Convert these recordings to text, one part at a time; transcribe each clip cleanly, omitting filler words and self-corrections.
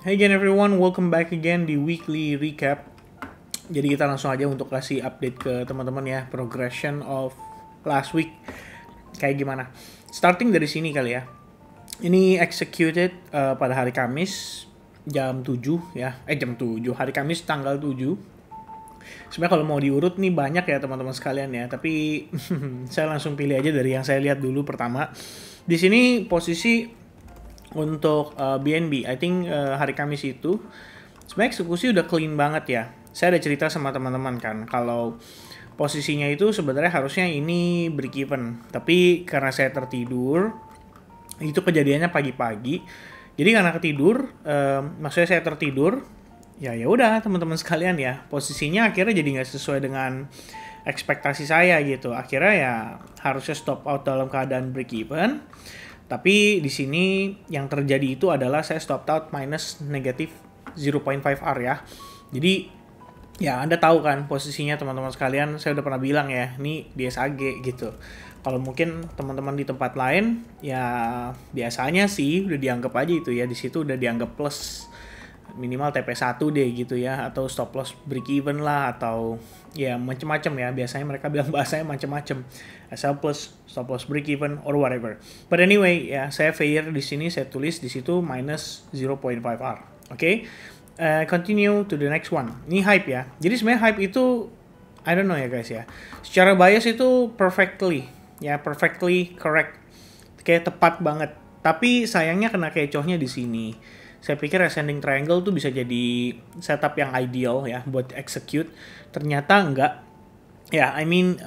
Hey again everyone, welcome back again di weekly recap. Jadi kita langsung aja untuk kasih update ke teman-teman ya, progression of last week kayak gimana. Starting dari sini kali ya. Ini executed pada hari Kamis jam 7 ya. Jam 7, hari Kamis tanggal 7. Sebenarnya kalau mau diurut nih banyak ya teman-teman sekalian ya, tapi saya langsung pilih aja dari yang saya lihat dulu pertama. Di sini posisi untuk BNB, I think hari Kamis itu sebenarnya eksekusi udah clean banget ya. Saya ada cerita sama teman-teman kan, kalau posisinya itu sebenarnya harusnya ini break even, tapi karena saya tertidur, itu kejadiannya pagi-pagi. Jadi karena ketidur, maksudnya saya tertidur, ya udah teman-teman sekalian ya, posisinya akhirnya jadi nggak sesuai dengan ekspektasi saya gitu. Akhirnya ya harusnya stop out dalam keadaan break even. Tapi di sini yang terjadi itu adalah saya stop out minus negatif 0.5 R ya. Jadi ya Anda tahu kan posisinya teman-teman sekalian, saya udah pernah bilang ya, ini di SAG gitu. Kalau mungkin teman-teman di tempat lain ya biasanya sih udah dianggap aja itu ya, di situ udah dianggap plus minimal TP1 deh gitu ya, atau stop loss break even lah, atau ya macem-macem ya, biasanya mereka bilang bahasanya macem-macem, SL plus, stop loss break even or whatever. But anyway ya, saya fair di sini, saya tulis di situ minus 0.5 R. Oke. Continue to the next one. Ini hype ya. Jadi sebenarnya hype itu I don't know ya guys ya. Secara bias itu perfectly correct. Kayak tepat banget. Tapi sayangnya kena kecohnya di sini. Saya pikir ascending triangle tuh bisa jadi setup yang ideal ya buat execute. Ternyata enggak. Ya, I mean,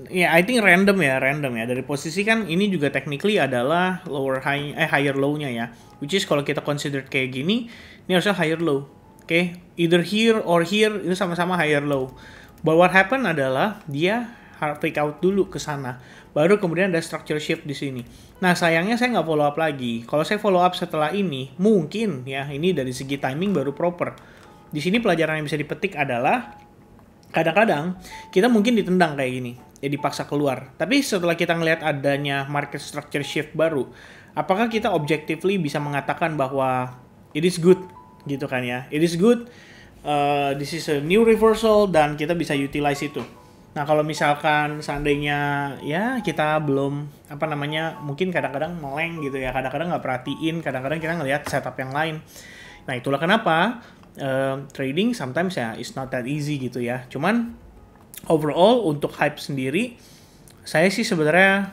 I think random ya. Dari posisi kan ini juga technically adalah higher low-nya ya. Which is kalau kita consider kayak gini, ini harusnya higher low. Oke, either here or here itu sama-sama higher low. But what happen adalah dia break out dulu ke sana. Baru kemudian ada structure shift di sini. Nah, sayangnya saya nggak follow up lagi. Kalau saya follow up setelah ini, mungkin ya ini dari segi timing baru proper. Di sini pelajaran yang bisa dipetik adalah kadang-kadang kita mungkin ditendang kayak gini, ya dipaksa keluar. Tapi setelah kita ngelihat adanya market structure shift baru, apakah kita objectively bisa mengatakan bahwa it is good gitu kan ya? It is good, this is a new reversal dan kita bisa utilize itu. Nah, kalau misalkan seandainya ya kita belum mungkin kadang-kadang meleng gitu ya, kadang-kadang nggak perhatiin, kadang-kadang kita ngelihat setup yang lain. Nah, itulah kenapa trading sometimes ya is not that easy gitu ya. Cuman overall untuk hype sendiri, saya sih sebenarnya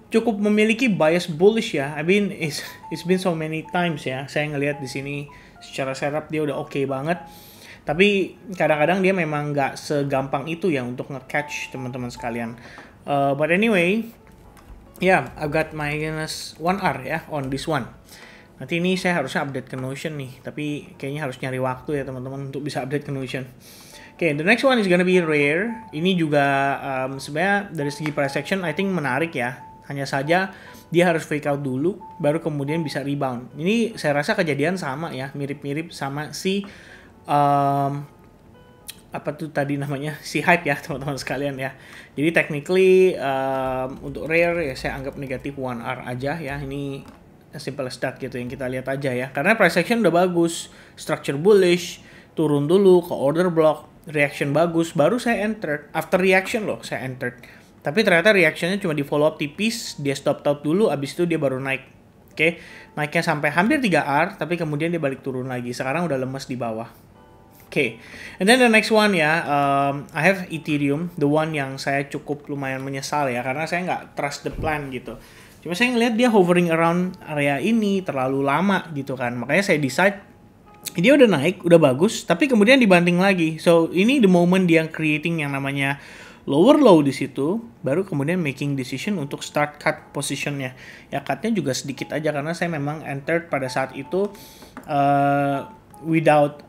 cukup memiliki bias bullish ya. I mean it's been so many times ya. Saya ngelihat di sini secara setup dia udah oke banget. Tapi kadang-kadang dia memang nggak segampang itu ya untuk nge-catch teman-teman sekalian. But anyway, yeah, I've got minus 1R ya on this one. Nanti ini saya harusnya update ke Notion nih, tapi kayaknya harus nyari waktu ya teman-teman untuk bisa update ke Notion. Oke, the next one is gonna be rare. Ini juga sebenarnya dari segi price action I think menarik ya. Hanya saja dia harus fake out dulu, baru kemudian bisa rebound. Ini saya rasa kejadian sama ya, mirip-mirip sama si apa tuh tadi namanya, si hype ya teman-teman sekalian ya. Jadi technically untuk rare ya saya anggap negatif 1R aja ya. Ini simple as that gitu yang kita lihat aja ya. Karena price action udah bagus, structure bullish, turun dulu ke order block, reaction bagus, baru saya entered. After reaction loh saya entered. Tapi ternyata reactionnya cuma di follow up tipis, dia stop out dulu, abis itu dia baru naik. Oke, naiknya sampai hampir 3R, tapi kemudian dia balik turun lagi. Sekarang udah lemes di bawah. Oke, and then the next one ya, I have Ethereum, the one yang saya cukup lumayan menyesal ya, karena saya nggak trust the plan gitu. Cuma saya ngeliat dia hovering around area ini terlalu lama gitu kan, makanya saya decide dia udah naik, udah bagus, tapi kemudian dibanting lagi. So ini the moment dia creating yang namanya lower low di situ, baru kemudian making decision untuk start cut positionnya. Ya cutnya juga sedikit aja karena saya memang entered pada saat itu without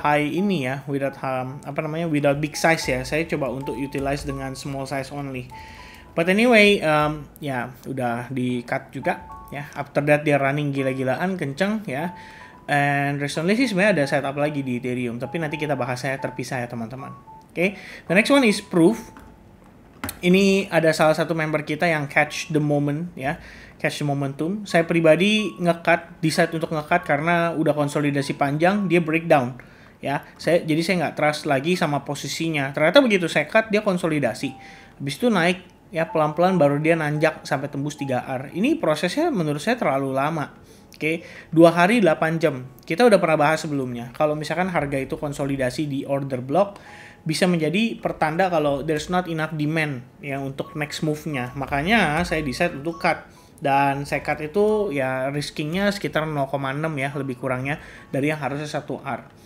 high ini ya, without big size ya. Saya coba untuk utilize dengan small size only. But anyway, ya udah di cut juga ya. After that dia running gila-gilaan kenceng ya. And recently sih sebenarnya ada setup lagi di Ethereum, tapi nanti kita bahasnya terpisah ya teman-teman. Oke, the next one is proof. Ini ada salah satu member kita yang catch the moment ya. catch the momentum. Saya pribadi decide untuk nge-cut karena udah konsolidasi panjang, dia breakdown. Ya, jadi saya nggak trust lagi sama posisinya. Ternyata begitu saya cut, dia konsolidasi. Habis itu naik, ya pelan-pelan baru dia nanjak sampai tembus 3R. Ini prosesnya menurut saya terlalu lama. Oke, 2 hari 8 jam. Kita udah pernah bahas sebelumnya. Kalau misalkan harga itu konsolidasi di order block, bisa menjadi pertanda kalau there's not enough demand ya untuk next move-nya. Makanya saya decide untuk cut. Dan saya cut itu ya riskingnya sekitar 0,6 ya, lebih kurangnya dari yang harusnya 1R.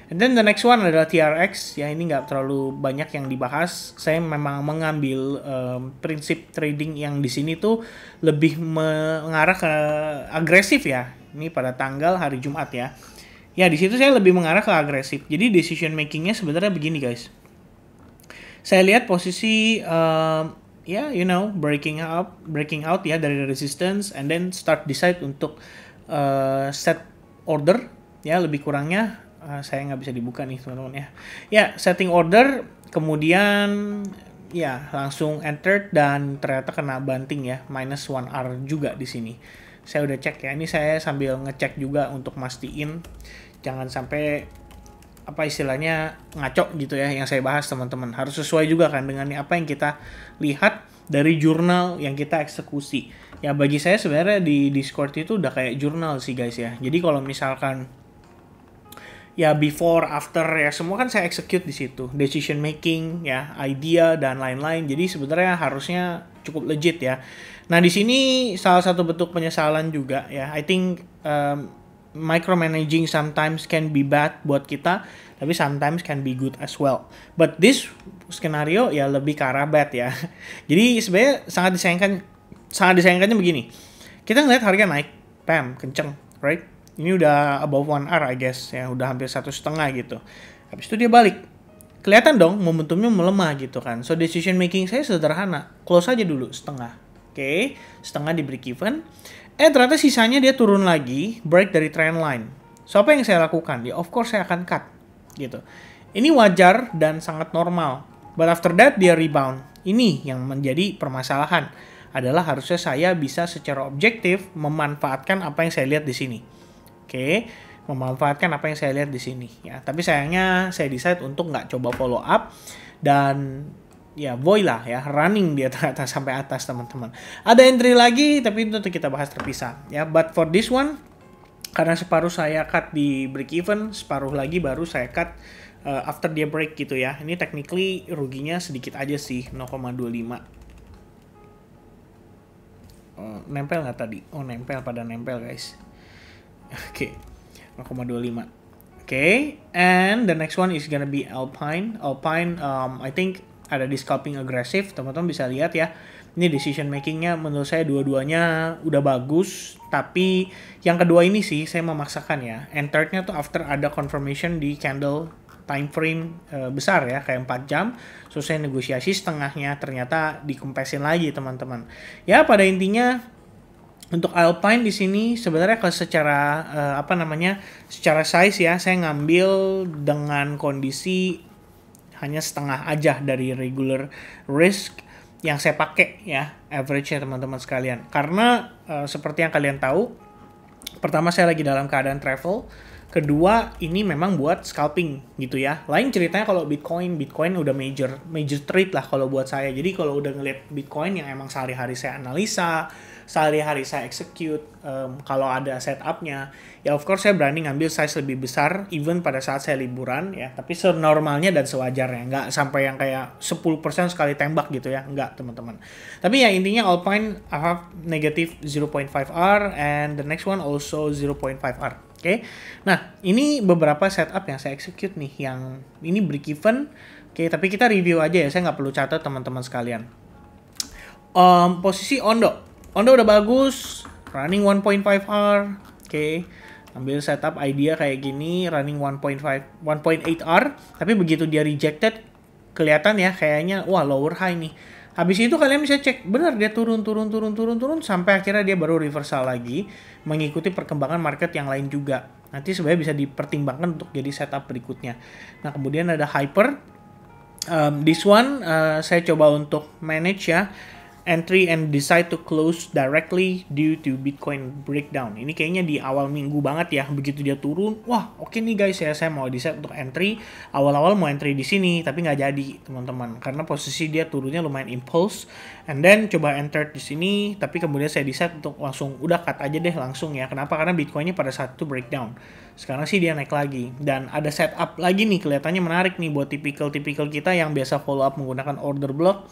And then the next one adalah TRX, ya ini nggak terlalu banyak yang dibahas. Saya memang mengambil prinsip trading yang di sini tuh lebih mengarah ke agresif ya. Ini pada tanggal hari Jumat ya. Ya di situ saya lebih mengarah ke agresif. Jadi decision makingnya sebenarnya begini guys. Saya lihat posisi breaking out ya dari resistance, and then decide untuk set order ya, lebih kurangnya. Saya nggak bisa dibuka nih teman-teman ya. Ya, setting order, kemudian ya langsung enter dan ternyata kena banting ya, minus 1R juga di sini. Saya udah cek ya, ini saya sambil ngecek juga untuk mastiin jangan sampai apa istilahnya ngaco gitu ya yang saya bahas teman-teman. Harus sesuai juga kan dengan apa yang kita lihat dari jurnal yang kita eksekusi. Ya bagi saya sebenarnya di Discord itu udah kayak jurnal sih guys ya. Jadi kalau misalkan ya before, after ya semua kan saya execute di situ, decision making ya, idea dan lain-lain. Jadi sebenarnya harusnya cukup legit ya. Nah di sini salah satu bentuk penyesalan juga ya. I think micromanaging sometimes can be bad buat kita, tapi sometimes can be good as well. But this skenario ya lebih ke arah bad ya. Jadi sebenarnya sangat disayangkannya begini. Kita ngeliat harga naik, pam, kenceng, right? Ini udah above 1R I guess ya, udah hampir 1,5 gitu. Habis itu dia balik. Kelihatan dong momentumnya melemah gitu kan. So decision making saya sederhana. Close aja dulu setengah. Oke, setengah di break even. Ternyata sisanya dia turun lagi, break dari trend line. So apa yang saya lakukan? Ya of course saya akan cut gitu. Ini wajar dan sangat normal. But after that dia rebound. Ini yang menjadi permasalahan. Adalah harusnya saya bisa secara objektif memanfaatkan apa yang saya lihat di sini. Oke, memanfaatkan apa yang saya lihat di sini ya. Tapi sayangnya saya decide untuk nggak coba follow up dan ya boy lah ya, running di atas sampai atas teman-teman. Ada entry lagi tapi itu kita bahas terpisah ya. But for this one, karena separuh saya cut di break even, separuh lagi baru saya cut after dia break gitu ya. Ini technically ruginya sedikit aja sih, 0,25. Nempel nggak tadi? Oh nempel, pada nempel guys. Oke, 0,25. Oke, and the next one is gonna be Alpine. Alpine, I think ada di scalping agresif, teman-teman bisa lihat ya. Ini decision makingnya menurut saya dua-duanya udah bagus, tapi yang kedua ini sih saya memaksakan ya. Entered-nya tuh after ada confirmation di candle time frame besar ya, kayak 4 jam. So saya negosiasi setengahnya, ternyata dikempesin lagi teman-teman. Ya pada intinya untuk Alpine di sini sebenarnya kalau secara secara size ya, saya ngambil dengan kondisi hanya setengah aja dari regular risk yang saya pakai ya, average-nya teman-teman sekalian. Karena seperti yang kalian tahu, pertama saya lagi dalam keadaan travel, kedua ini memang buat scalping gitu ya. Lain ceritanya kalau Bitcoin udah major trade lah kalau buat saya. Jadi kalau udah ngeliat Bitcoin yang emang sehari-hari saya analisa, sehari-hari saya execute, kalau ada setupnya, ya of course saya berani ngambil size lebih besar, even pada saat saya liburan ya, tapi senormalnya dan sewajarnya, nggak sampai yang kayak 10% sekali tembak gitu ya, nggak teman-teman. Tapi ya intinya Alpine I have negative 0.5R and the next one also 0.5R. Oke, nah ini beberapa setup yang saya execute nih, yang ini break even. Oke, tapi kita review aja ya, saya nggak perlu catat teman-teman sekalian. Posisi Ondo udah bagus, running 1.5R. Oke, ambil setup idea kayak gini, running 1.8R. Tapi begitu dia rejected, kelihatan ya kayaknya wah lower high nih. Habis itu kalian bisa cek, benar dia turun sampai akhirnya dia baru reversal lagi, mengikuti perkembangan market yang lain juga. Nanti sebenarnya bisa dipertimbangkan untuk jadi setup berikutnya. Nah kemudian ada Hyper. This one saya coba untuk manage ya. entry and decide to close directly due to Bitcoin breakdown. Ini kayaknya di awal minggu banget ya, begitu dia turun, wah oke nih guys ya, saya mau decide untuk entry. Awal-awal mau entry di sini, tapi nggak jadi teman-teman, karena posisi dia turunnya lumayan impulse. And then coba enter di sini, tapi kemudian saya decide untuk langsung udah cut aja deh langsung ya. Kenapa? Karena Bitcoinnya pada saat itu breakdown. Sekarang sih dia naik lagi, dan ada setup lagi nih, kelihatannya menarik nih buat tipikal kita yang biasa follow up menggunakan order block.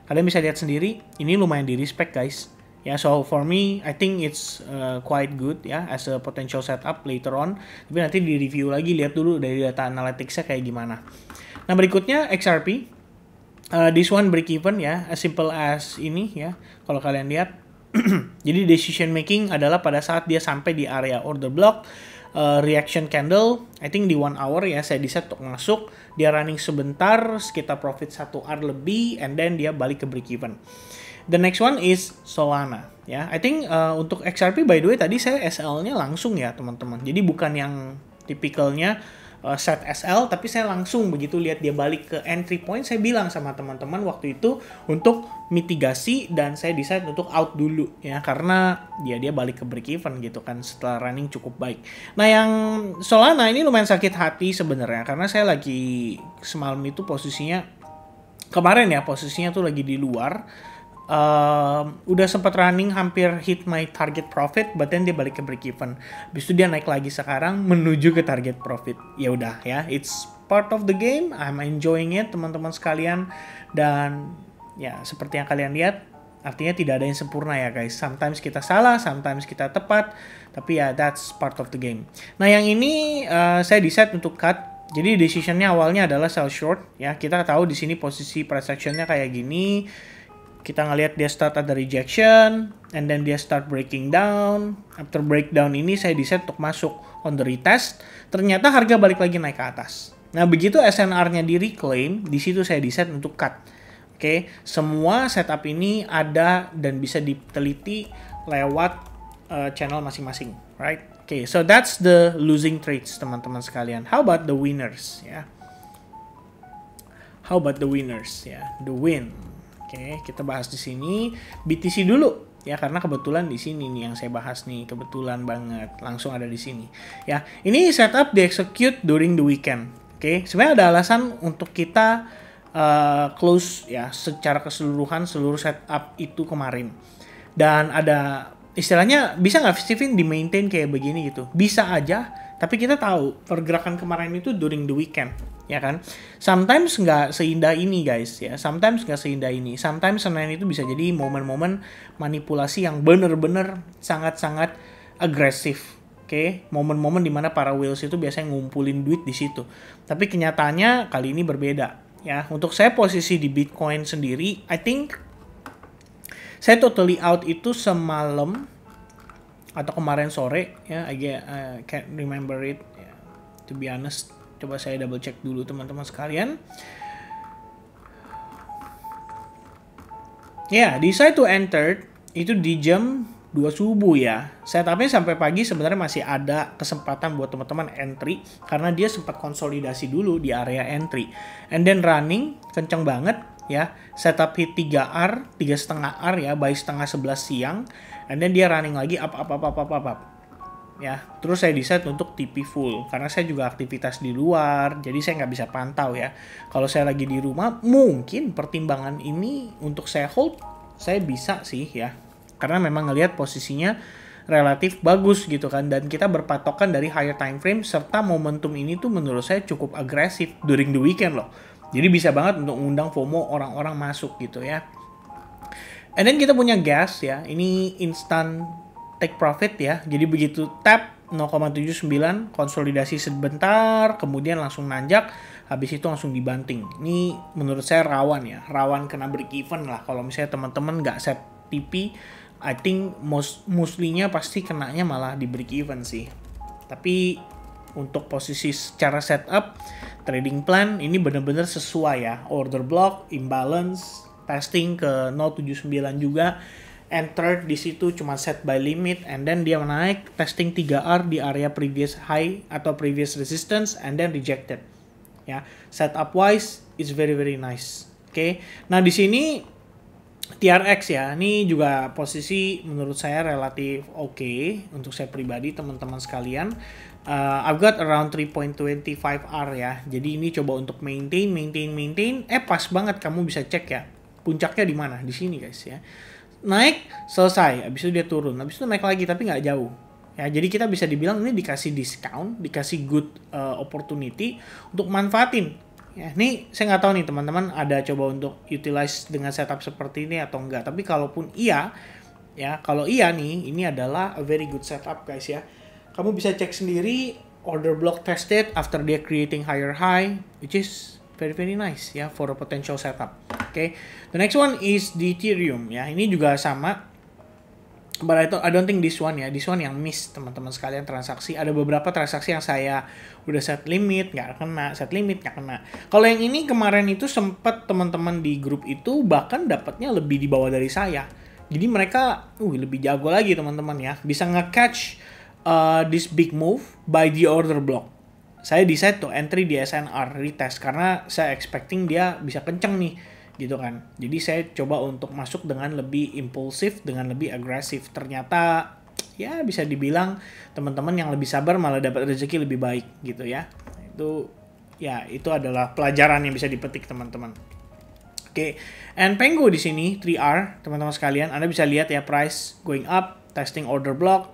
Kalian bisa lihat sendiri, ini lumayan di respect guys. Ya, so for me, I think it's quite good ya as a potential setup later on. Tapi nanti di review lagi, lihat dulu dari data analytics-nya kayak gimana. Nah berikutnya XRP, this one break even ya, as simple as ini ya. Kalau kalian lihat, jadi decision making adalah pada saat dia sampai di area order block. Reaction candle, I think di 1 hour ya, saya decide untuk masuk, dia running sebentar, sekitar profit 1 hour lebih, and then dia balik ke break even. The next one is Solana, ya. I think untuk XRP by the way tadi saya SL-nya langsung ya teman-teman, jadi bukan yang tipikalnya set SL, tapi saya langsung begitu lihat dia balik ke entry point, saya bilang sama teman-teman waktu itu untuk mitigasi, dan saya decide untuk out dulu ya, karena dia balik ke break even gitu kan setelah running cukup baik. Nah yang Solana ini lumayan sakit hati sebenarnya, karena saya lagi semalam itu posisinya kemarin ya, posisinya tuh lagi di luar. Udah sempat running hampir hit my target profit, but then dia balik ke break even. Habis itu dia naik lagi sekarang menuju ke target profit. Ya udah ya, it's part of the game. I'm enjoying it teman-teman sekalian, dan ya seperti yang kalian lihat, artinya tidak ada yang sempurna ya guys. Sometimes kita salah, sometimes kita tepat, tapi ya that's part of the game. Nah yang ini saya decide untuk cut. Jadi decisionnya awalnya adalah sell short ya. Kita tahu di sini posisi price actionnya kayak gini. Kita ngelihat dia start ada rejection, and then dia start breaking down. After breakdown ini saya decide untuk masuk on the retest. Ternyata harga balik lagi naik ke atas. Nah begitu SNR-nya di reclaim, di situ saya decide untuk cut. Oke, semua setup ini ada dan bisa diteliti lewat channel masing-masing, right? Oke, so that's the losing trades teman-teman sekalian. How about the winners ya? How about the winners ya? The win. Oke, kita bahas di sini BTC dulu ya, karena kebetulan di sini nih yang saya bahas nih, kebetulan banget langsung ada di sini. Ya, ini setup di execute during the weekend. Oke, sebenarnya ada alasan untuk kita close ya secara keseluruhan seluruh setup itu kemarin. Dan ada istilahnya, bisa nggak Steven di maintain kayak begini gitu? Bisa aja, tapi kita tahu pergerakan kemarin itu during the weekend. Ya kan, sometimes nggak seindah ini guys ya, sometimes nggak seindah ini, sometimes Senin itu bisa jadi momen-momen manipulasi yang bener-bener sangat-sangat agresif. Oke, momen-momen dimana para whales itu biasanya ngumpulin duit di situ, tapi kenyataannya kali ini berbeda ya. Untuk saya posisi di Bitcoin sendiri, I think saya totally out itu semalam atau kemarin sore ya, I can't remember it ya, to be honest. Coba saya double check dulu teman-teman sekalian. Ya, decide to enter itu di jam 2 subuh ya. Setupnya sampai pagi sebenarnya masih ada kesempatan buat teman-teman entry, karena dia sempat konsolidasi dulu di area entry. And then running kenceng banget ya. Setup hit 3R, 3,5R ya, by setengah 11 siang. And then dia running lagi up. Ya, terus saya decide untuk TP full karena saya juga aktivitas di luar, jadi saya nggak bisa pantau ya. Kalau saya lagi di rumah, mungkin pertimbangan ini untuk saya hold, saya bisa sih ya, karena memang ngelihat posisinya relatif bagus gitu kan, dan kita berpatokan dari higher time frame, serta momentum ini tuh menurut saya cukup agresif during the weekend loh, jadi bisa banget untuk mengundang FOMO orang-orang masuk gitu ya. And then kita punya gas ya, ini instant take profit ya. Jadi begitu tap 0,79 konsolidasi sebentar, kemudian langsung nanjak, habis itu langsung dibanting. Ini menurut saya rawan ya, rawan kena break even lah. Kalau misalnya teman-teman nggak set TP, I think mostly-nya pasti kenanya malah di break even sih. Tapi untuk posisi secara setup, trading plan ini benar-benar sesuai ya. Order block, imbalance, testing ke 0,79 juga. Enter di situ cuma set by limit, and then dia naik testing 3R di area previous high atau previous resistance, and then rejected. Ya, setup wise is very nice. Oke. Nah, di sini TRX ya, ini juga posisi menurut saya relatif oke untuk saya pribadi, teman-teman sekalian. I've got around 3.25R ya, jadi ini coba untuk maintain. Pas banget kamu bisa cek ya, puncaknya di mana? Di sini guys ya. Naik, selesai, habis itu dia turun, habis itu naik lagi tapi nggak jauh. Ya, jadi kita bisa dibilang ini dikasih discount, dikasih good opportunity untuk manfaatin. Ya, ini saya nggak tahu nih teman-teman ada coba untuk utilize dengan setup seperti ini atau enggak. Tapi kalaupun iya, ya kalau iya nih, ini adalah a very good setup guys ya. Kamu bisa cek sendiri order block tested after dia creating higher high, which is very nice ya for a potential setup. Okay, the next one is the Ethereum ya. Ini juga sama. But I don't think this one ya, this one yang miss teman-teman sekalian transaksi. Ada beberapa transaksi yang saya udah set limit, nggak kena, set limit, nggak kena. Kalau yang ini kemarin itu sempat teman-teman di grup itu bahkan dapatnya lebih di bawah dari saya. Jadi mereka lebih jago lagi teman-teman ya. Bisa nge-catch this big move by the order block. Saya decide to entry di SNR retest karena saya expecting dia bisa kenceng nih gitu kan. Jadi saya coba untuk masuk dengan lebih impulsif, dengan lebih agresif. Ternyata ya bisa dibilang teman-teman yang lebih sabar malah dapat rezeki lebih baik gitu ya. Itu adalah pelajaran yang bisa dipetik teman-teman. Oke, and Pengu di sini 3R teman-teman sekalian, Anda bisa lihat ya price going up, testing order block,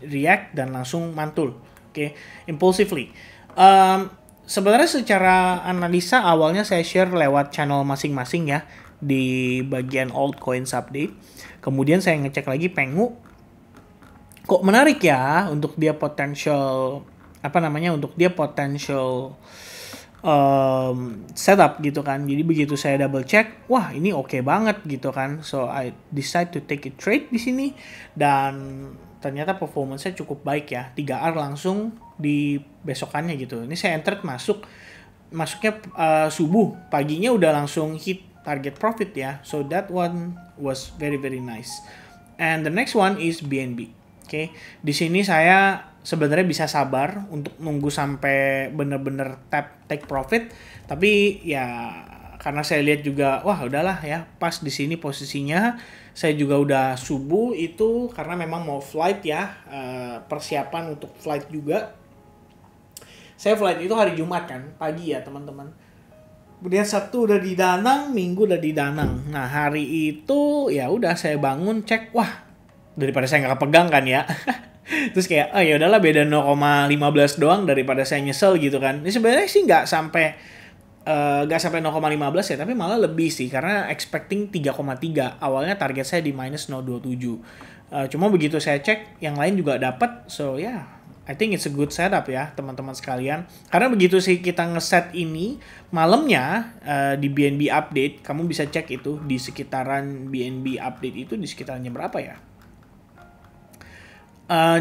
react dan langsung mantul. Oke, impulsively. Sebenarnya secara analisa awalnya saya share lewat channel masing-masing ya di bagian altcoins update. Kemudian saya ngecek lagi Pengu. Kok menarik ya untuk dia potential setup gitu kan. Jadi begitu saya double check, wah ini oke banget gitu kan. So I decide to take a trade di sini dan ternyata performance-nya cukup baik ya. 3R langsung di besokannya gitu. Ini saya entered masuknya subuh, paginya udah langsung hit target profit ya. So that one was very nice. And the next one is BNB. Oke, di sini saya sebenarnya bisa sabar untuk nunggu sampai bener-bener take profit, tapi ya karena saya lihat juga wah udahlah ya pas di sini posisinya. Saya juga udah subuh itu karena memang mau flight ya, persiapan untuk flight juga. Saya flight itu hari Jumat kan, pagi ya teman-teman. Kemudian Sabtu udah di Danang, Minggu udah di Danang. Nah hari itu ya udah saya bangun cek, wah daripada saya nggak kepegang kan ya. Terus kayak, oh ya udahlah beda 0,15 doang daripada saya nyesel gitu kan. Ini sebenarnya sih nggak sampai 0,15 ya, tapi malah lebih sih karena expecting 3,3. Awalnya target saya di minus 0,27. Cuma begitu saya cek, yang lain juga dapat. So yeah, I think it's a good setup ya teman-teman sekalian. Karena begitu sih kita ngeset ini malamnya di BNB update, kamu bisa cek itu di sekitaran BNB update itu di sekitarannya berapa ya?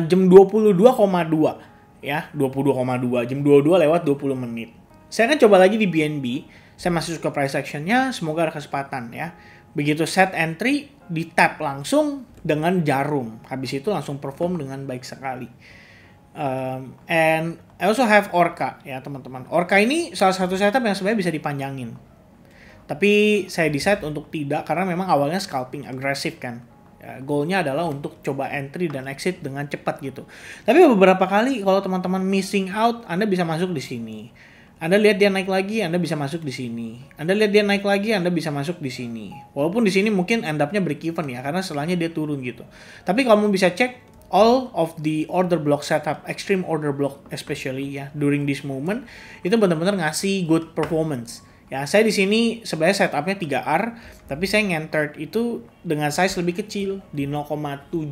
Jam 22,2 ya, 22,2 jam 22 lewat 20 menit. Saya akan coba lagi di BNB, saya masuk ke price actionnya, semoga ada kesempatan ya. Begitu set entry, di tap langsung dengan jarum. Habis itu langsung perform dengan baik sekali. And I also have Orca ya teman-teman. Orca ini salah satu setup yang sebenarnya bisa dipanjangin. Tapi saya decide untuk tidak karena memang awalnya scalping agresif kan. Goalnya adalah untuk coba entry dan exit dengan cepat gitu. Tapi beberapa kali kalau teman-teman missing out, Anda bisa masuk di sini. Anda lihat dia naik lagi, Anda bisa masuk di sini. Anda lihat dia naik lagi, Anda bisa masuk di sini. Walaupun di sini mungkin end up-nya break even ya, karena setelahnya dia turun gitu. Tapi kamu bisa cek all of the order block setup, extreme order block especially ya, during this moment, itu benar-benar ngasih good performance. Ya, saya di sini sebenarnya setupnya 3R, tapi saya nge-entered itu dengan size lebih kecil di 0,75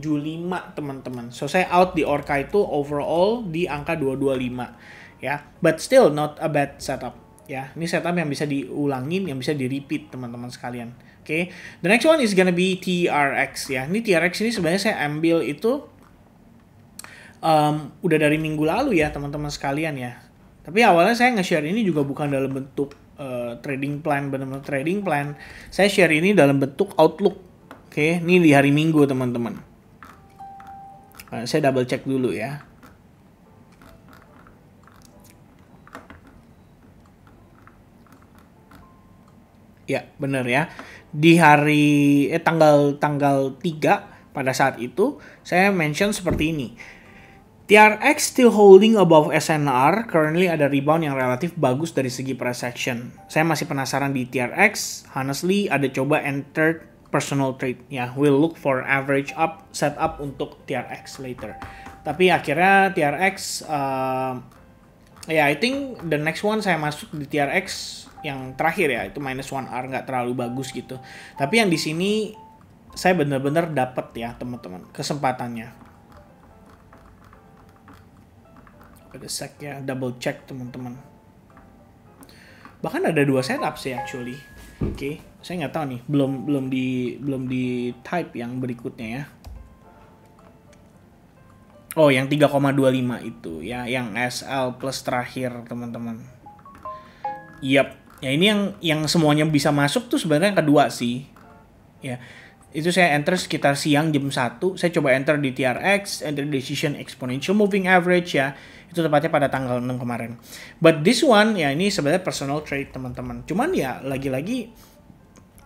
teman-teman. So saya out di Orca itu overall di angka 225 ya, but still not a bad setup. Ya, ini setup yang bisa diulangin, yang bisa di-repeat teman-teman sekalian. Oke, the next one is gonna be TRX ya. Ini TRX ini sebenarnya saya ambil itu udah dari minggu lalu ya teman-teman sekalian ya. Tapi awalnya saya nge-share ini juga bukan dalam bentuk trading plan, benar-benar trading plan. Saya share ini dalam bentuk outlook. Oke, ini di hari Minggu teman-teman. Saya double check dulu ya. Ya, benar ya. di hari tanggal 3 pada saat itu saya mention seperti ini. TRX still holding above SNR, currently ada rebound yang relatif bagus dari segi price action. Saya masih penasaran di TRX, honestly ada coba enter personal trade. Ya, we'll look for average up, setup untuk TRX later. Tapi akhirnya TRX, I think the next one saya masuk di TRX yang terakhir ya, itu -1R, nggak terlalu bagus gitu. Tapi yang di sini saya benar-benar dapat ya teman-teman kesempatannya. Ada sec ya, double check teman-teman. Bahkan ada 2 setup sih actually. Oke, saya nggak tahu nih, belum di type yang berikutnya ya. Oh, yang 3,25 itu ya, yang SL plus terakhir teman-teman. Yap, ya ini yang semuanya bisa masuk tuh sebenarnya yang kedua sih. Ya, itu saya enter sekitar siang jam 1. Saya coba enter di TRX, enter decision exponential moving average ya. Itu tepatnya pada tanggal 6 kemarin. But this one, ya ini sebenarnya personal trade teman-teman. Cuman ya lagi-lagi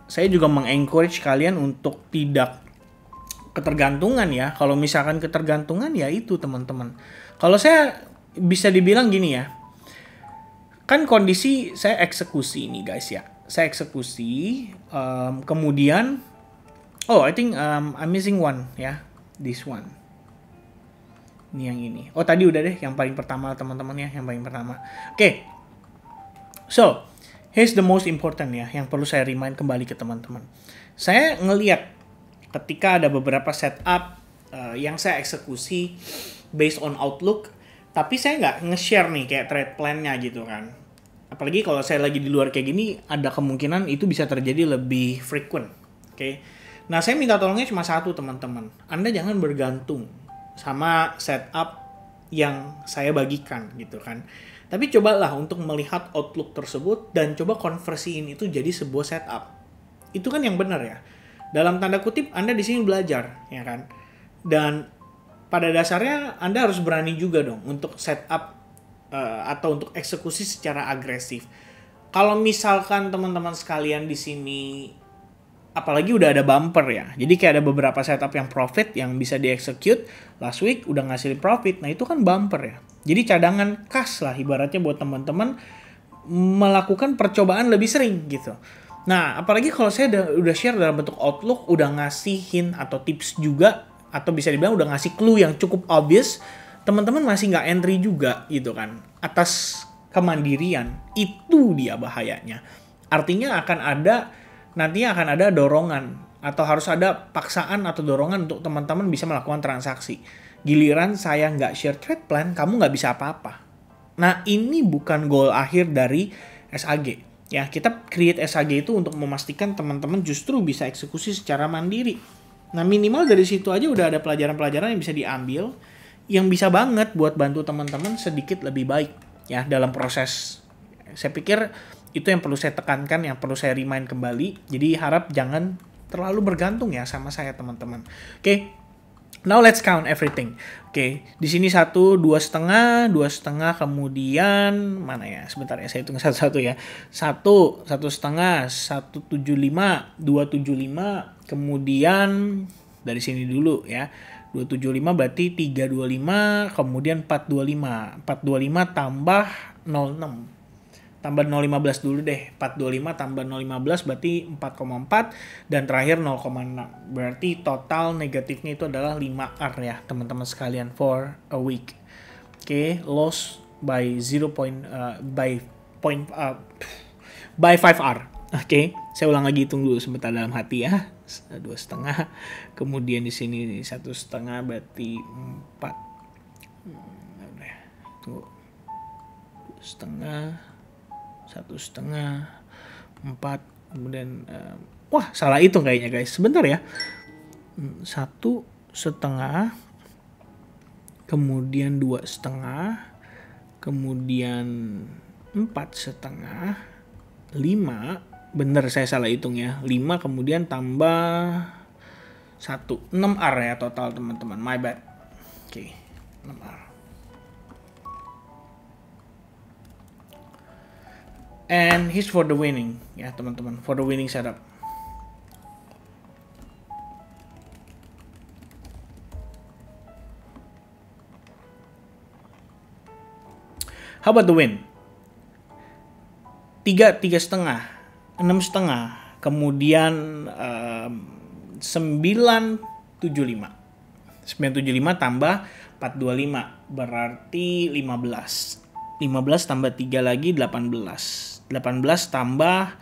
saya juga mengencourage kalian untuk tidak ketergantungan ya. Kalau misalkan ketergantungan ya itu teman-teman. Kalau saya bisa dibilang gini ya. Kan kondisi saya eksekusi ini guys ya. Saya eksekusi, kemudian, I think I'm missing one ya. This one. Ini yang ini. Oh tadi udah deh yang paling pertama teman-teman ya, yang paling pertama. Oke. So, here's the most important ya, yang perlu saya remind kembali ke teman-teman. Saya ngelihat ketika ada beberapa setup yang saya eksekusi based on outlook, tapi saya nggak nge-share nih kayak trade plan-nya gitu kan. Apalagi kalau saya lagi di luar kayak gini, ada kemungkinan itu bisa terjadi lebih frequent. Oke. Nah, saya minta tolongnya cuma satu teman-teman. Anda jangan bergantung sama setup yang saya bagikan gitu kan. Tapi cobalah untuk melihat outlook tersebut dan coba konversiin itu jadi sebuah setup. Itu kan yang benar ya. Dalam tanda kutip Anda di sini belajar ya kan. Dan pada dasarnya Anda harus berani juga dong untuk setup atau untuk eksekusi secara agresif. Kalau misalkan teman-teman sekalian di sini apalagi udah ada bumper ya. Jadi kayak ada beberapa setup yang profit yang bisa di-execute last week udah ngasilin profit. Nah, itu kan bumper ya. Jadi cadangan kas lah ibaratnya buat teman-teman melakukan percobaan lebih sering gitu. Nah, apalagi kalau saya udah share dalam bentuk outlook, udah ngasih hint atau tips juga, atau bisa dibilang udah ngasih clue yang cukup obvious, teman-teman masih nggak entry juga gitu kan. Atas kemandirian, itu dia bahayanya. Artinya nantinya akan ada dorongan atau harus ada paksaan atau dorongan untuk teman-teman bisa melakukan transaksi. Giliran saya nggak share trade plan, kamu nggak bisa apa-apa. Nah, ini bukan goal akhir dari SAG. Ya, kita create SAG itu untuk memastikan teman-teman justru bisa eksekusi secara mandiri. Nah, minimal dari situ aja udah ada pelajaran-pelajaran yang bisa diambil, yang bisa banget buat bantu teman-teman sedikit lebih baik ya dalam proses. Saya pikir itu yang perlu saya tekankan, yang perlu saya remind kembali. Jadi harap jangan terlalu bergantung ya sama saya teman-teman. Oke, now let's count everything. Oke, di sini 1, 2,5, 2,5, kemudian mana ya? Sebentar ya, saya hitung satu-satu ya. 1, 1,5, 1,75, 2,75, kemudian dari sini dulu ya. 275 berarti 325, kemudian 425. 425 tambah 06. Tambah 0,15 dulu deh. 425 tambah 0,15 berarti 4,4 dan terakhir 0,6. Berarti total negatifnya itu adalah 5R ya, teman-teman sekalian for a week. Oke, loss by 5R. Oke, saya ulang lagi, hitung dulu sebentar dalam hati ya. 2,5. Kemudian di sini 1,5 berarti 4. Tunggu. 2,5. 1,5, 4, kemudian wah salah hitung kayaknya guys, sebentar ya. 1,5, kemudian 2,5, kemudian 4,5, 5, bener saya salah hitung ya, 5 kemudian tambah 1, 6R ya total teman-teman, my bad. Oke, 6R. And here's for the winning ya teman-teman, for the winning setup. How about the win? 3,5, 6,5, kemudian 9,75. 975 tambah 425 berarti 15. 15 tambah 3 lagi 18. 18 tambah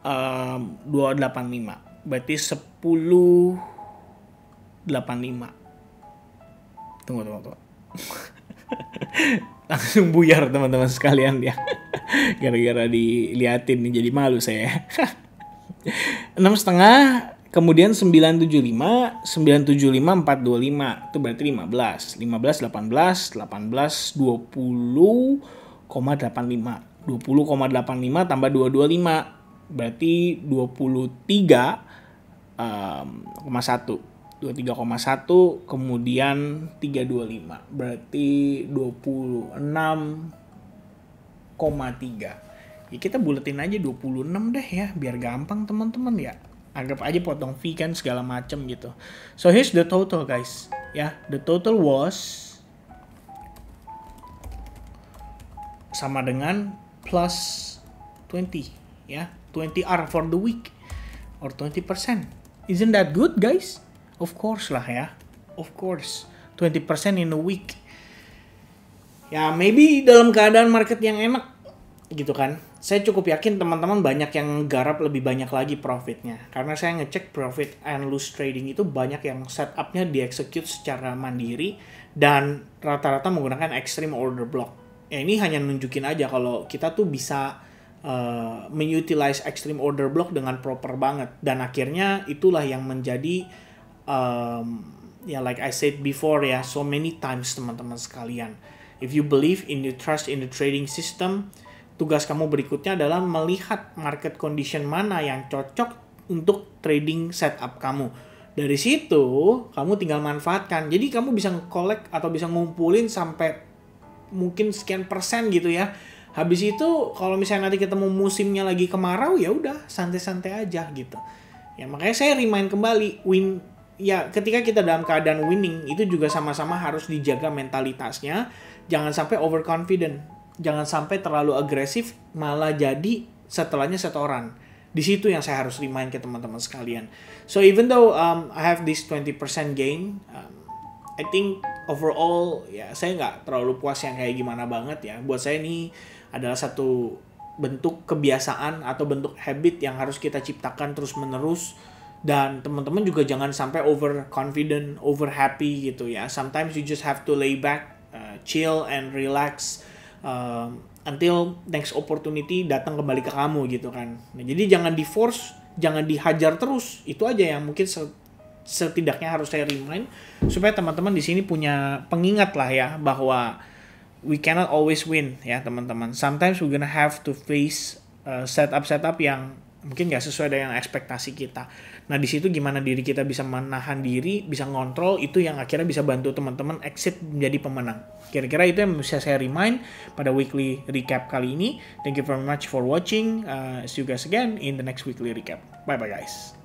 285 berarti 10,85. Tunggu. Langsung buyar teman-teman sekalian ya. Gara-gara diliatin nih jadi malu saya. 6,5, kemudian 975, 425 itu berarti 15. 15, 18, 20,85. 20,85 tambah 225 berarti 23,1. 23,1 kemudian 325 berarti 26,3. Ya kita buletin aja 26 deh ya biar gampang teman-teman ya. Anggap aja potong fee kan segala macam gitu. So here's the total guys. Ya, the total was sama dengan plus 20 ya. 20R for the week or 20%. Isn't that good guys? Of course lah ya. Of course. 20% in a week. Ya maybe dalam keadaan market yang enak gitu kan. Saya cukup yakin teman-teman banyak yang garap lebih banyak lagi profitnya. Karena saya ngecek profit and loss trading itu banyak yang setupnya di-execute secara mandiri. Dan rata-rata menggunakan extreme order block. Ya ini hanya nunjukin aja kalau kita tuh bisa mengutilize extreme order block dengan proper banget. Dan akhirnya itulah yang menjadi ya like I said before ya, so many times teman-teman sekalian. If you believe in you trust in the trading system, tugas kamu berikutnya adalah melihat market condition mana yang cocok untuk trading setup kamu. Dari situ, kamu tinggal manfaatkan. Jadi kamu bisa nge-collect atau bisa ngumpulin sampai mungkin sekian persen gitu ya. Habis itu kalau misalnya nanti ketemu musimnya lagi kemarau ya udah santai-santai aja gitu. Ya makanya saya remind kembali ya ketika kita dalam keadaan winning itu juga sama-sama harus dijaga mentalitasnya. Jangan sampai overconfident. Jangan sampai terlalu agresif malah jadi setelahnya setoran. Di situ yang saya harus remind ke teman-teman sekalian. So even though I have this 20% gain, I think overall ya saya nggak terlalu puas yang kayak gimana banget ya. Buat saya ini adalah satu bentuk kebiasaan atau bentuk habit yang harus kita ciptakan terus-menerus. Dan teman-teman juga jangan sampai overconfident, over happy gitu ya. Sometimes you just have to lay back, chill and relax until next opportunity datang kembali ke kamu gitu kan. Nah, jadi jangan di force, jangan dihajar terus. Itu aja yang mungkin setidaknya harus saya remind supaya teman-teman di sini punya pengingat lah ya bahwa we cannot always win ya teman-teman. Sometimes we're gonna have to face setup yang mungkin nggak sesuai dengan ekspektasi kita. Nah di situ gimana diri kita bisa menahan diri, bisa ngontrol, itu yang akhirnya bisa bantu teman-teman exit menjadi pemenang. Kira-kira itu yang bisa saya remind pada weekly recap kali ini. Thank you very much for watching. See you guys again in the next weekly recap. Bye bye guys.